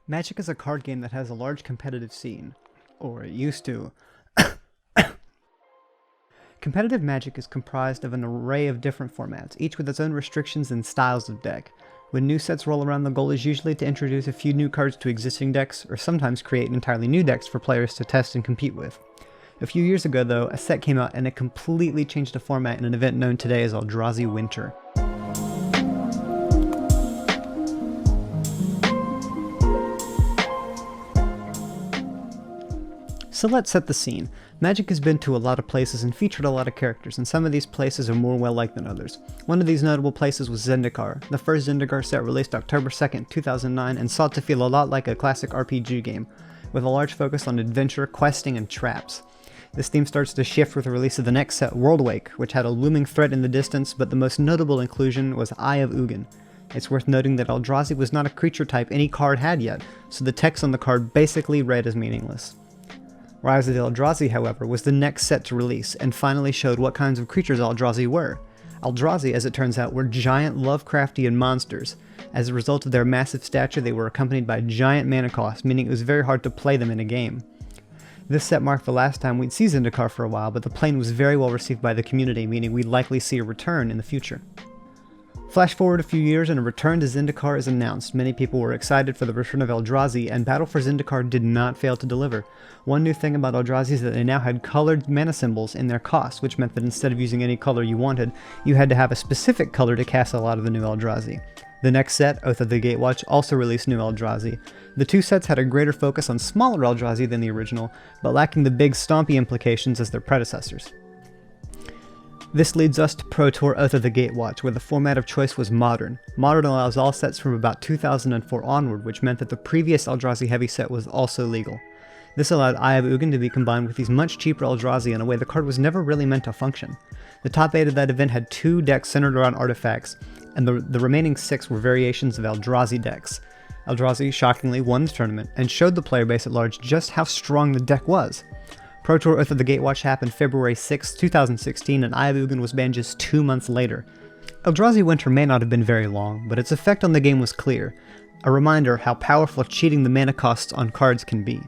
Magic is a card game that has a large competitive scene. Or it used to. Competitive Magic is comprised of an array of different formats, each with its own restrictions and styles of deck. When new sets roll around, the goal is usually to introduce a few new cards to existing decks, or sometimes create entirely new decks for players to test and compete with. A few years ago though, a set came out and it completely changed the format in an event known today as Eldrazi Winter. So let's set the scene. Magic has been to a lot of places and featured a lot of characters, and some of these places are more well-liked than others. One of these notable places was Zendikar. The first Zendikar set released October 2nd, 2009, and sought to feel a lot like a classic RPG game, with a large focus on adventure, questing, and traps. This theme starts to shift with the release of the next set, Worldwake, which had a looming threat in the distance, but the most notable inclusion was Eye of Ugin. It's worth noting that Eldrazi was not a creature type any card had yet, so the text on the card basically read as meaningless. Rise of the Eldrazi, however, was the next set to release, and finally showed what kinds of creatures Eldrazi were. Eldrazi, as it turns out, were giant Lovecraftian monsters. As a result of their massive stature, they were accompanied by giant mana costs, meaning it was very hard to play them in a game. This set marked the last time we'd see Zendikar for a while, but the plane was very well received by the community, meaning we'd likely see a return in the future. Flash forward a few years and a return to Zendikar is announced. Many people were excited for the return of Eldrazi, and Battle for Zendikar did not fail to deliver. One new thing about Eldrazi is that they now had colored mana symbols in their cost, which meant that instead of using any color you wanted, you had to have a specific color to cast a lot of the new Eldrazi. The next set, Oath of the Gatewatch, also released new Eldrazi. The two sets had a greater focus on smaller Eldrazi than the original, but lacking the big stompy implications as their predecessors. This leads us to Pro Tour Oath of the Gatewatch, where the format of choice was Modern. Modern allows all sets from about 2004 onward, which meant that the previous Eldrazi heavy set was also legal. This allowed Eye of Ugin to be combined with these much cheaper Eldrazi in a way the card was never really meant to function. The top 8 of that event had 2 decks centered around artifacts, and the remaining 6 were variations of Eldrazi decks. Eldrazi shockingly won the tournament, and showed the player base at large just how strong the deck was. Pro Tour Oath of the Gatewatch happened February 6, 2016, and Eye of Ugin was banned just 2 months later. Eldrazi Winter may not have been very long, but its effect on the game was clear, a reminder how powerful cheating the mana costs on cards can be.